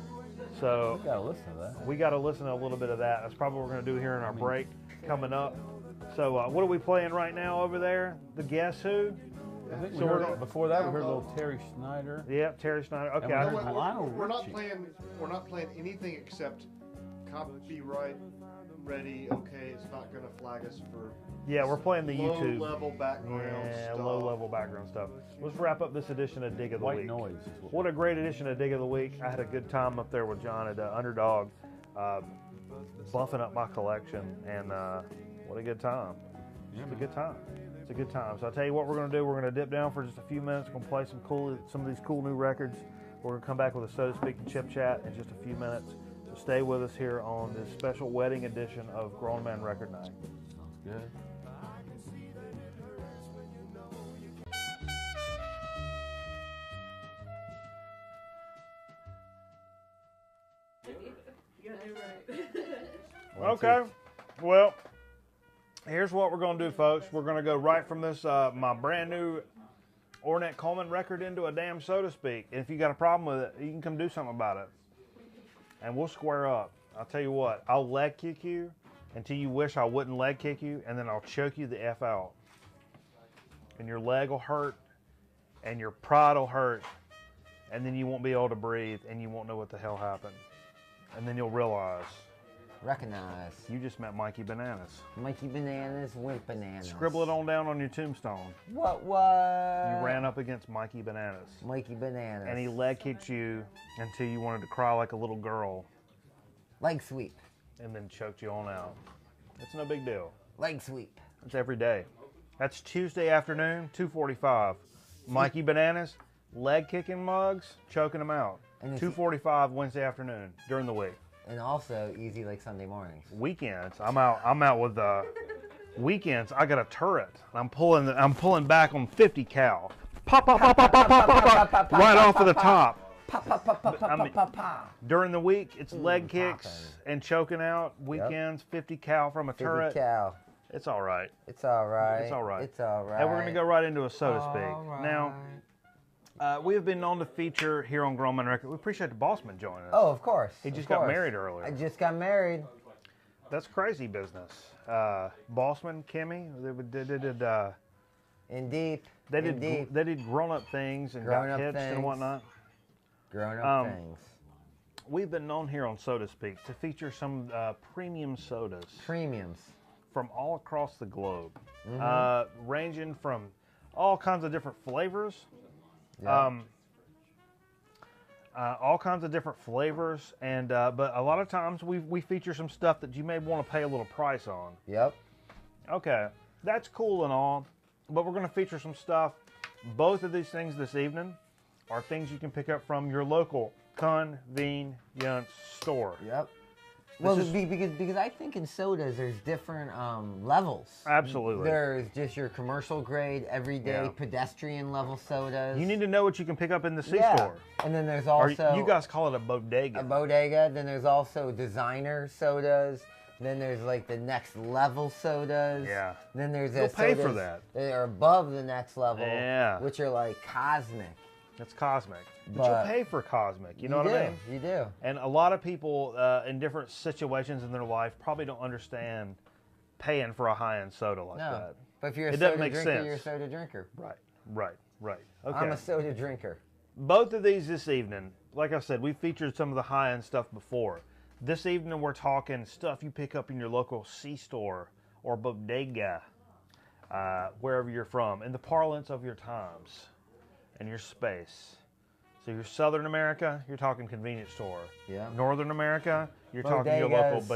So We gotta listen to that. we got to listen to a little bit of that. That's probably what we're going to do here in our break coming up. So what are we playing right now over there? The Guess Who? I think So before that we heard a little Terry Schneider. Yep, Terry Schneider. Okay, And I we just- heard Lionel We're not Richie. playing. We're not playing anything except copyright ready. Okay, it's not going to flag us for yeah, we're playing the low YouTube. level background Yeah, stuff. low level background stuff. Let's wrap up this edition of Dig of the White Week. Noise. Is What a great edition of Dig of the Week. I had a good time up there with John at Underdog, buffing up my collection, and what a good time. It's a good time. It's a good time. So I'll tell you what we're going to do. We're going to dip down for just a few minutes. We're going to play some of these cool new records. We're going to come back with a So to Speak and Chip Chat in just a few minutes. So stay with us here on this special wedding edition of Grown Man Record Night. Sounds good. Okay. Well, here's what we're going to do, folks. We're going to go right from this, my brand new Ornette Coleman record into a damn So to Speak. And if you got a problem with it, you can come do something about it. And we'll square up. I'll tell you what, I'll leg kick you until you wish I wouldn't leg kick you, and then I'll choke you the F out. And your leg will hurt, and your pride will hurt, and then you won't be able to breathe, and you won't know what the hell happened. And then you'll realize Recognize. you just met Mikey Bananas. Mikey Bananas, Wimp Bananas. Scribble it on down on your tombstone. What? You ran up against Mikey Bananas. Mikey Bananas. And he leg kicked you until you wanted to cry like a little girl, Leg sweep. and then choked you on out. It's no big deal. Leg sweep. It's every day. That's Tuesday afternoon, 2:45. Mikey Bananas, leg kicking mugs, choking them out. And 2:45 Wednesday afternoon during the week. And also easy like Sunday mornings. Weekends, I'm out with weekends. I got a turret. I'm pulling back on 50 cal. Pop, pop, pop, pop, pop, pop, pop, pop, right off of the top. Pop, pop, pop, pop, pop, pop, pop, pop. During the week, it's leg kicks and choking out. Weekends, 50 cal from a 50 turret. cal. It's all right. It's all right. It's all right. It's all right. And we're going to go right into a So to Speak. All right. Now, we have been known to feature here on Grown Man Record. We appreciate the Bossman joining us. Oh, of course. He just of got course. married earlier. I just got married. That's crazy business. Bossman, Kimmy, Indeed. they did grown-up things and got Grown-up hitched and things. whatnot. Grown-up things. We've been known here on Soda Speak to feature some premium sodas Premiums. from all across the globe, Mm-hmm. ranging from all kinds of different flavors. Yeah. All kinds of different flavors, and but a lot of times we feature some stuff that you may want to pay a little price on. Yep. Okay, that's cool and all, but we're going to feature some stuff. Both of these things this evening are things you can pick up from your local convenience store. Yep. Well, is- because I think in sodas there's different levels. Absolutely. There's just your commercial grade, everyday Yeah. pedestrian level sodas. You need to know what you can pick up in the C yeah. store. And then there's Or also you guys call it a bodega. a bodega. Then there's also designer sodas. Then there's like the next level sodas. Yeah. Then there's You'll pay for sodas that. that are above the next level. Yeah. Which are like cosmic. That's cosmic. But But you'll pay for cosmic. You know what do. I mean? You do. And a lot of people in different situations in their life probably don't understand paying for a high-end soda like No. that. But if you're a It doesn't soda make drinker, sense. you're a soda drinker. Right. Okay. I'm a soda drinker. Both of these this evening, like I said, we featured some of the high-end stuff before. This evening we're talking stuff you pick up in your local C-store or bodega, wherever you're from, in the parlance of your times and your space. So you're Southern America, you're talking convenience store. Yeah. Northern America, you're talking your local Bodegas.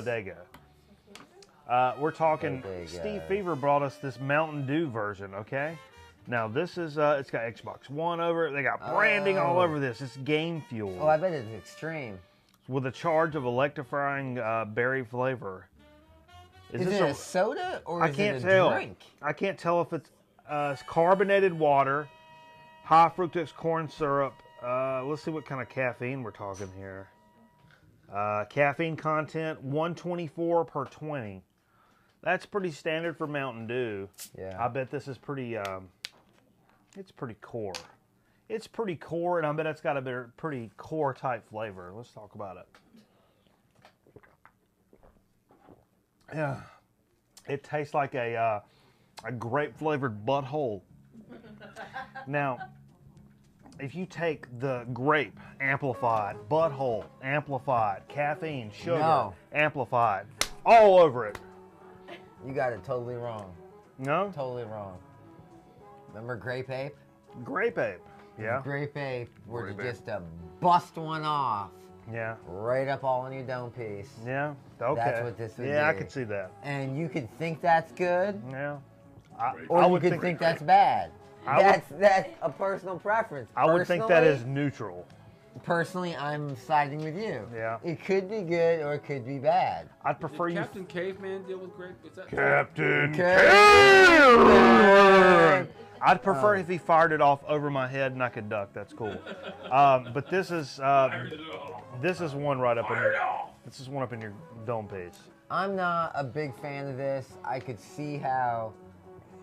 bodega. We're talking, Bodega. Steve Fever brought us this Mountain Dew version, okay? Now this is, it's got Xbox One over it. They got branding all Oh. over this. It's game fuel Oh, I bet it's extreme. with a charge of electrifying berry flavor. Is this it a soda or I is can't it a tell. drink? I can't tell if it's carbonated water, high fructose corn syrup. Let's see what kind of caffeine we're talking here. Caffeine content 124 per 20. That's pretty standard for Mountain Dew. Yeah. I bet this is pretty. It's pretty core. It's pretty core, and I bet it's got a pretty core type flavor. Let's talk about it. Yeah, it tastes like a grape flavored butthole. Now, if you take the grape amplified, butthole amplified, caffeine, sugar No. amplified, all over it. You got it totally wrong. No? Totally wrong. Remember Grape Ape? Grape ape. Yeah. Grape Ape were Grape Ape. just to bust one off Yeah. right up all in your dome piece. Yeah. Okay. That's what this would Yeah, I be. could see that. And you could think that's good, Yeah. or I you would could think that's bad. That's a personal preference. I would think that is Personally- neutral. Personally, I'm siding with you. Yeah. It could be good or it could be bad. I'd prefer Did you. Captain Caveman deal with grape? Was that Captain Caveman. I'd prefer if he fired it off over my head and I could duck. That's cool. But this is one right up in your. This is one up in your dome piece. I'm not a big fan of this. I could see how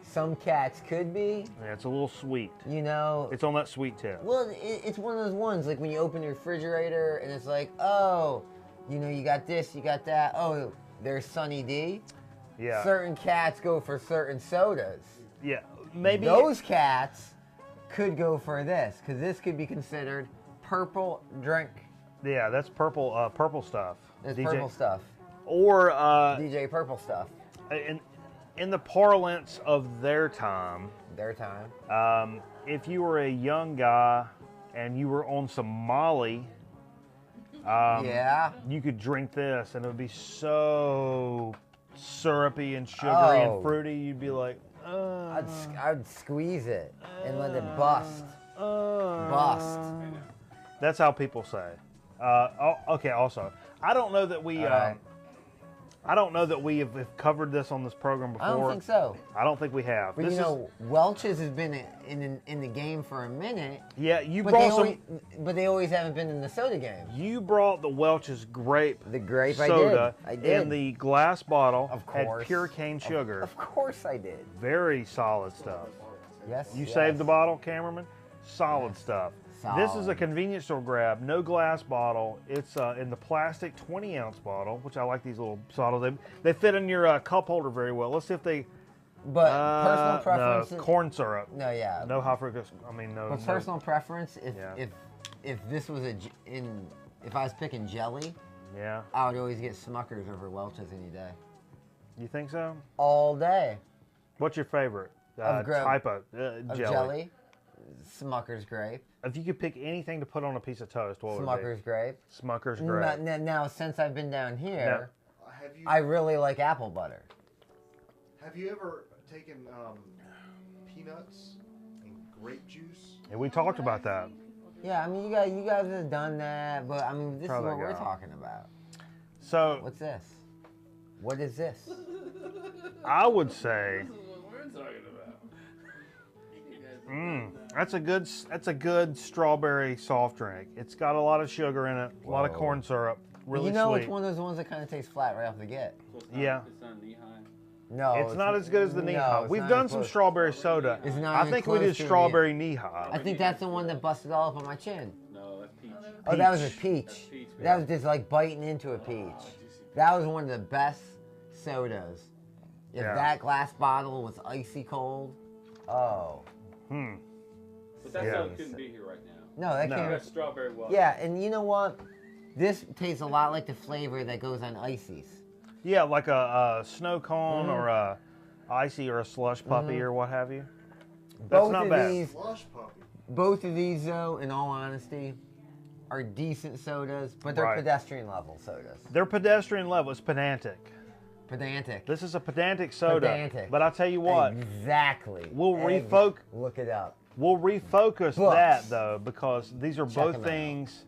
some cats could be, Yeah, it's a little sweet. you know. It's on that sweet tip. Well, it's one of those ones, like when you open your refrigerator and it's like, oh, you know, you got this, you got that. Oh, there's Sunny D. Yeah. Certain cats go for certain sodas. Yeah. Maybe Those cats could go for this, because this could be considered purple drink. Yeah, that's purple. Purple stuff. It's DJ. purple stuff. Or DJ Purple stuff. in the parlance of their time, Their time. if you were a young guy and you were on some Molly, Yeah. you could drink this and it would be so syrupy and sugary Oh. and fruity. You'd be like, I'd squeeze it and let it bust. Bust. That's how people say. Okay. Also, I don't know that we. Alright. I don't know that we have covered this on this program before. I don't think so. I don't think we have. But This you know, Welch's has been in the game for a minute. yeah, you But brought they always haven't been in the soda game. You brought the Welch's grape The grape, soda I did. in the glass bottle. Of Had course. pure cane sugar. Of course I did. Very solid stuff. Yes. You yes. saved the bottle, cameraman. Solid stuff. This is a convenience store grab, no glass bottle. It's in the plastic 20-ounce bottle, which I like these little bottles. They fit in your cup holder very well. Let's see if they. But personal preference. No, corn syrup. No, yeah. No high fructose. I mean, no. But personal preference, Yeah. if this was if I was picking jelly, Yeah. I would always get Smuckers over Welch's any day. You think so? All day. What's your favorite Of type of Of jelly? jelly, Smucker's grape. If you could pick anything to put on a piece of toast, what would Smucker's it grape. be? Smucker's grape. Now, since I've been down here, Have you I really like apple butter. have you ever taken peanuts and grape juice? And we talked about that. Yeah, I mean, you guys have done that, but I mean, this Try is that what we're guy. talking about. So What's this? What is this? I would say what we're talking about. that's a good strawberry soft drink. It's got a lot of sugar in it, a lot of Whoa. corn syrup, really you know, sweet. it's one of those ones that kind of tastes flat right off the get. Yeah. It's not knee high. No, It's not as good as the knee no, high. it's We've not done even some close. strawberry soda. It's not I even think we close did to it. strawberry knee high. I think that's the one that busted all up on my chin. No, that's peach. Oh, that was a Peach. peach. That's peach, That was just like biting into a peach. That was one of the best sodas. If Yeah. that glass bottle was icy cold, oh. But that Yeah. soda couldn't be here right now. No, that No. can't. That's strawberry water. Yeah, and you know what? This tastes a lot like the flavor that goes on ices. Yeah, like a snow cone Mm-hmm. or a icy or a slush puppy or what have you. That's Both not of bad. these, Slush puppy. both of these, though, in all honesty, are decent sodas, but they're Right. pedestrian level sodas. They're pedestrian level. It's pedantic. Pedantic. This is a pedantic soda. Pedantic. But I'll tell you what, Exactly. We'll refoc- Look it up. we'll refocus Books. that though, because these are Check both 'em out. things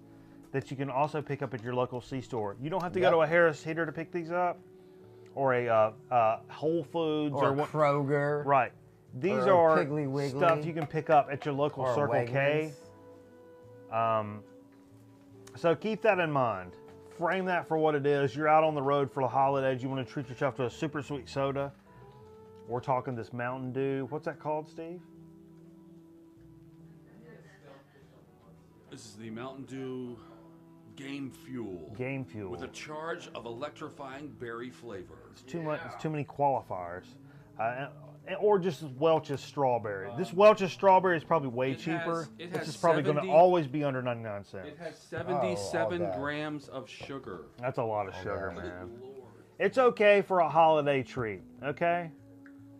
that you can also pick up at your local C-store. You don't have to Yep. go to a Harris Teeter to pick these up, or a Whole Foods Or what. Kroger. Right. These or a are Piggly Wiggly. stuff you can pick up at your local Or Circle K. Wegmans. So keep that in mind. Frame that for what it is. You're out on the road for the holidays. You want to treat yourself to a super sweet soda. We're talking this Mountain Dew. What's that called, Steve? This is the Mountain Dew Game Fuel. Game Fuel. With a charge of electrifying berry flavor. It's too much. It's too many qualifiers. Or just Welch's strawberry. This Welch's strawberry is probably way it has- cheaper. it This has is probably going to 70 always be under 99 cents. It has 77 all day. grams of sugar. That's a lot of sugar, yeah. man. Lord. It's okay for a holiday treat. Okay.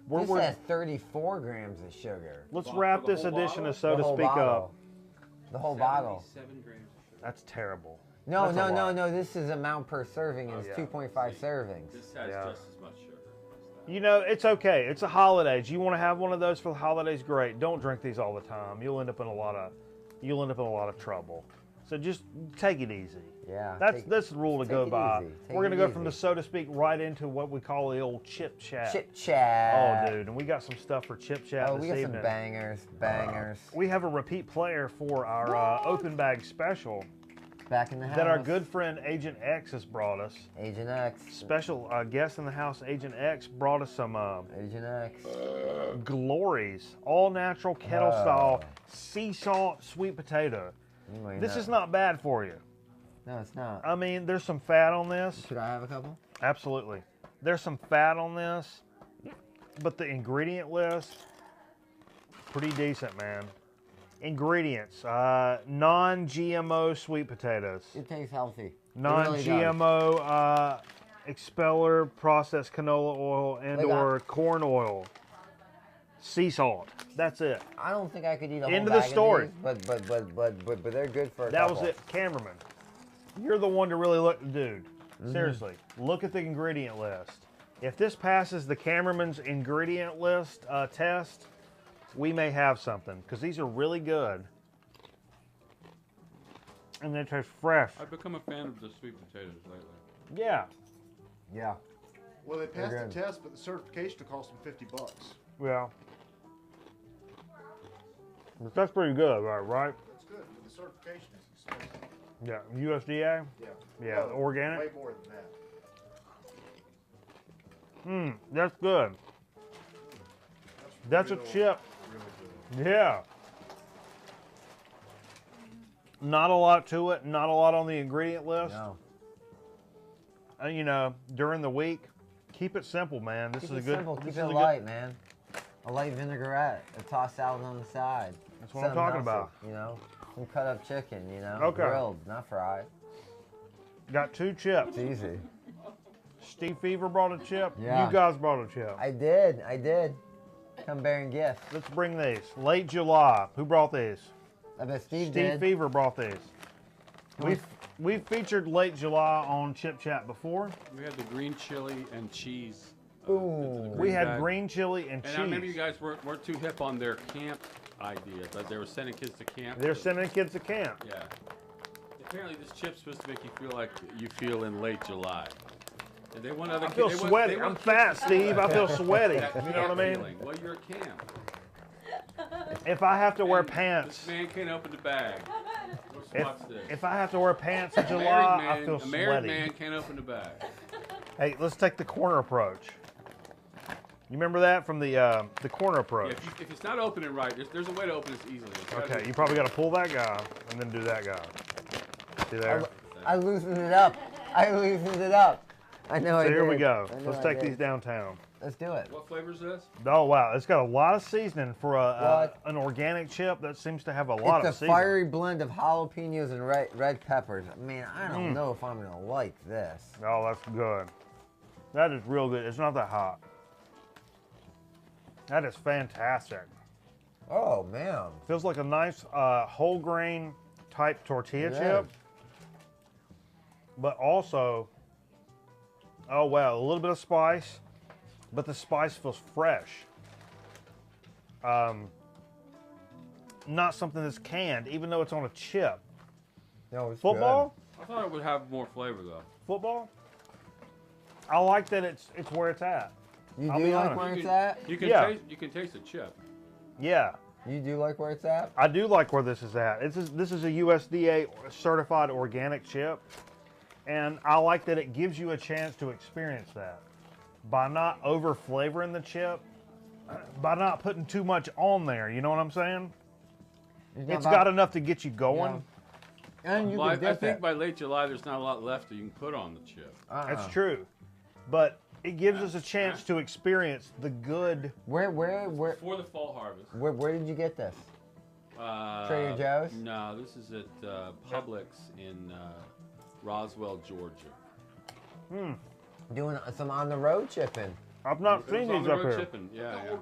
This has 34 grams of sugar. Let's For wrap the this whole edition bottle? of So The to whole Speak bottle. Up. The whole bottle. 77 grams of sugar. That's terrible. No, That's a no, lot. no. This is amount per serving, and it's yeah. 2.5 servings. This has Yeah. just as much sugar. You know, it's okay. It's a holidays. You want to have one of those for the holidays? Great. Don't drink these all the time. You'll end up in a lot of trouble. So just take it easy. Yeah. That's take- the rule to take go it by. easy. Take We're gonna it go from the easy. So to Speak right into what we call the old chip chat. Chip chat. Oh, dude, and we got some stuff for chip chat Oh, this we got evening. some bangers. We have a repeat player for our open bag special Back in the house. that our good friend Agent X has brought us. Agent X. Special guest in the house, Agent X, brought us some Agent X. Glories, all natural kettle style sea salt sweet potato. Wait, This no. is not bad for you. No, it's not. I mean, there's some fat on this. Should I have a couple? Absolutely. There's some fat on this, but the ingredient list, pretty decent, man. Ingredients, non-GMO sweet potatoes. It tastes healthy. It really does. Non-GMO expeller processed canola oil and Like or corn oil. Sea salt. That's it. I don't think I could eat a whole End of the bag story. Of these, but they're good for a That couple. was it. Cameraman, you're the one to really look, dude. Seriously, look at the ingredient list. If this passes the cameraman's ingredient list test, we may have something, because these are really good. And they taste fresh. I've become a fan of the sweet potatoes lately. Yeah. Yeah. Well, they passed They're the good. test, but the certification will cost them $50. Yeah. But that's pretty good, right? That's good. But the certification is expensive. Yeah. USDA? Yeah. Yeah, organic? Way more than that. That's good. That's a real- chip. Really good. Yeah. Not a lot to it. Not a lot on the ingredient list. No. And, you know, during the week, keep it simple, man. This Keep is it a good. simple. This Keep is it a good. light, man. A light vinaigrette, a tossed salad on the side. That's what I'm talking about. You know, some cut up chicken. You know, Okay. grilled, not fried. Got 2 chips. It's easy. Steve Fever brought a chip. Yeah. You guys brought a chip. I did. Come bearing gifts. Let's bring these. Late July. Who brought these? I bet Steve Steve did. Fever brought these. We've featured Late July on Chip Chat before. We had the green chili and cheese. Ooh. We had bag. green chili and And cheese. I remember you guys weren't too hip on their camp idea, but they were sending kids to camp. They're sending kids to camp. Yeah. Apparently, this chip's supposed to make you feel like you feel in late July. And they want other I feel kids. sweaty. I'm fat, Steve. I feel sweaty. That You know what I camp mean? feeling. Well, you're at camp. If I have to wear And pants, This man can't open the bag. Watch this. if I have to wear pants in A July, married I man- feel a married sweaty. man can't open the bag. Hey, let's take the corner approach. You remember that from the corner Yeah, approach? if it's not opening right, there's a way to open this easily. It's gotta Okay, be- you probably got to pull that guy and then do that guy. See there? I loosened it up. I know I So did. here we go. I know Let's I take did. these downtown. Let's do it. What flavor is this? Oh wow, it's got a lot of seasoning for What? an organic chip that seems to have a lot It's of a seasoning. fiery blend of jalapenos and red peppers. Man, I don't know if I'm gonna like this. Oh, that's good. That is real good. It's not that hot. That is fantastic. Oh man. Feels like a nice whole grain type tortilla Yeah. chip. But also, oh wow, a little bit of spice, but the spice feels fresh. Not something that's canned, even though it's on a chip. No, it's Football? I thought it would have more flavor though. Football? I like that it's where it's at. good. You I'll do be like honest. where You it's can- at? You can Yeah. you can taste the chip. Yeah. You do like where it's at? I do like where this is at. This is a USDA certified organic chip, and I like that it gives you a chance to experience that by not over flavoring the chip, by not putting too much on there. You know what I'm saying? It's got enough to get you going. And you Well, can I dip think it. by late July, there's not a lot left that you can put on the chip. That's true, but it gives us a chance to experience the good. Where For the fall harvest. where did you get this? Trader Joe's? No, this is at Publix in Roswell, Georgia. Doing some on the road chipping. I've not It seen was on these the up road here. chipping. Yeah, yeah.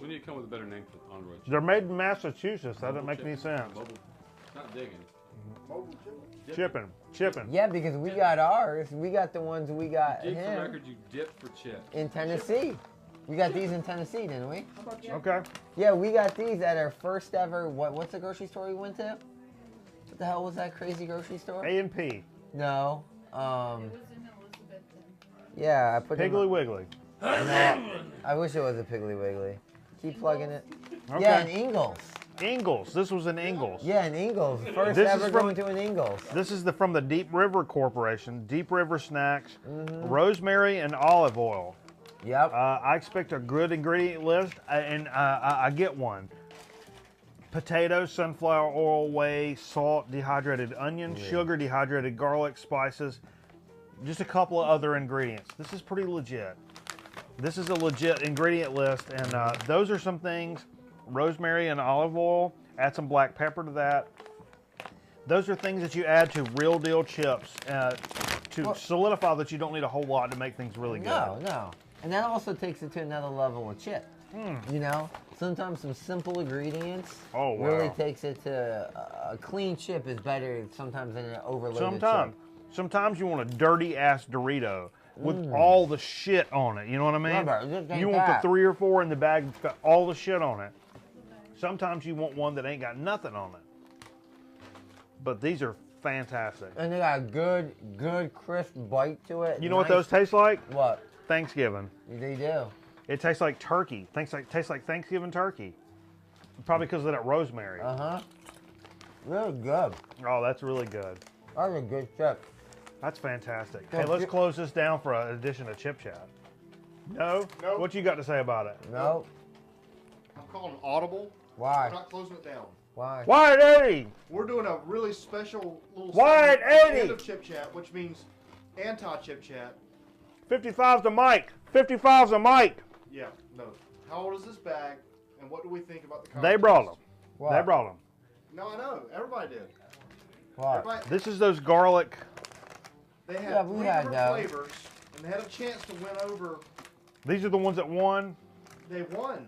We need to come with a better name for on road chipping. They're made in Massachusetts. That doesn't make any sense. Mobile, not digging. Chipping. Yeah, because we got ours. We got the ones we got Dig for him record, you dip for chips. in Tennessee. We got these in Tennessee, didn't we? Okay. Yeah, we got these at our first ever. What's the grocery store we went to? What the hell was that crazy grocery store? A&P. No. It was in Elizabethton. Yeah, I put it in Piggly Wiggly. I wish it was a Piggly Wiggly. Keep plugging it. Okay. Yeah, in Ingles. Ingalls. This was in Ingalls. Yeah, in Ingles. First This is ever from- going to an Ingles. This is from the Deep River Corporation. Deep River Snacks, Mm-hmm. rosemary and olive oil. Yep. I expect a good ingredient list, and I get one. Potatoes, sunflower oil, whey, salt, dehydrated onion, sugar, dehydrated garlic, spices, just a couple of other ingredients. This is pretty legit. This is a legit ingredient list, and those are some things. Rosemary and olive oil, add some black pepper to that. Those are things that you add to real deal chips to solidify that you don't need a whole lot to make things really good. No. And that also takes it to another level of chip. You know, sometimes some simple ingredients Oh, wow. really takes it to a clean chip is better sometimes than an overloaded Sometimes you want a dirty ass Dorito with all the shit on it. You know what I mean? Remember, just ain't You want that. the 3 or 4 in the bag that's got all the shit on it. Sometimes you want one that ain't got nothing on it. But these are fantastic. chip. And they got a good crisp bite to it. You know what those taste like? What? Thanksgiving. They do. It tastes like turkey. Tastes like Thanksgiving turkey. Probably because of that rosemary. Really good. Oh, that's really good. That's a good chip. That's fantastic. Yeah, Hey, let's chip- close this down for an edition of Chip Chat. No? What you got to say about it? No. I'm calling audible. Why? I'm not closing it down. Why? Why at 80? We're doing a really special little Why segment at at the 80? end of Chip Chat, which means anti-Chip Chat. 55's the mic. 55's the mic. Yeah, no. How old is this bag, and what do we think about the contest? They brought them. What? They brought them. No, I know. Everybody did. What? Everybody, This is those garlic. they had Yeah, we three had different those. flavors, and they had a chance to win over. These are the ones that won. They won.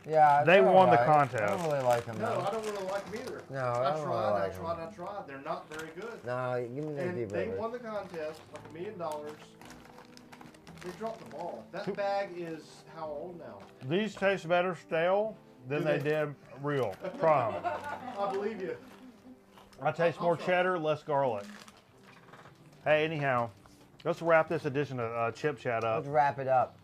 Yeah, They they're won the alright. contest. I don't really like them. No, though. I don't really like them either. No, I I don't tried, really like I tried. They're not very good. No, give me the And deep they river. won the contest, like $1 million. They dropped the ball. That bag is how old now? These taste better stale than Do they they? did real. Try them. I believe you. I taste more cheddar, less garlic. Hey, anyhow, let's wrap this edition of Chip Chat up. Let's wrap it up.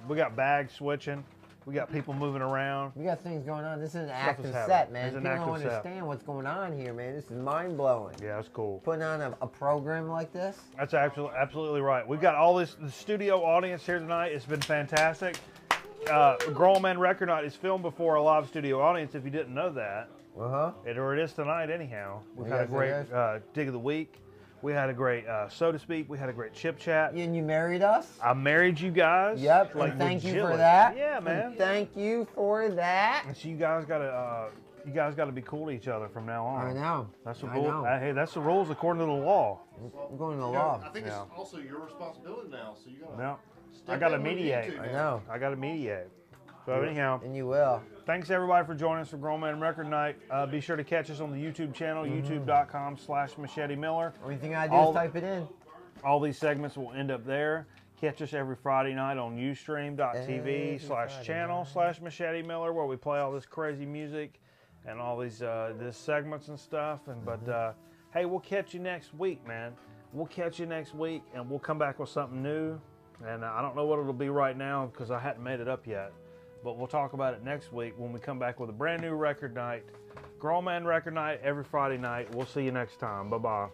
We got bags switching. We got people moving around. We got things going on. This is an is active happening. set, man. It's an People don't active set. understand what's going on here, man. This is mind blowing. Yeah, that's cool. Putting on a program like this. That's absolutely right. We've got all the studio audience here tonight. It's been fantastic. Grown Man Record Night is filmed before a live studio audience, if you didn't know that. Uh-huh. It is tonight anyhow. We've had a Yes, it great is. dig of the week. We had a great, so to speak, we had a great Chip Chat. And you married us? I married you guys. Yep, like, and thank you legitly. for that. Yeah, And man. thank you for that. And so you guys gotta be cool to each other from now on. I know. That's the I rule. know. Hey, that's the rules according to the law. I'm going to the You know, law. I think Yeah. it's also your responsibility now, so you gotta. No, step I gotta in when you need mediate. to, I man. know. I gotta mediate. So anyhow, And you will. thanks everybody for joining us for Grown Man Record Night. Be sure to catch us on the YouTube channel, Mm-hmm. youtube.com/Machete Miller. Only thing I do All- is type it in. All these segments will end up there. Catch us every Friday night on Every ustream.tv/channel/Machete Miller, where we play all this crazy music and all these this segments and stuff. And but hey, we'll catch you next week, man. We'll catch you next week, and we'll come back with something new. And I don't know what it'll be right now because I hadn't made it up yet. But we'll talk about it next week when we come back with a brand new record night. Grown Man Record Night every Friday night. We'll see you next time. Bye-bye.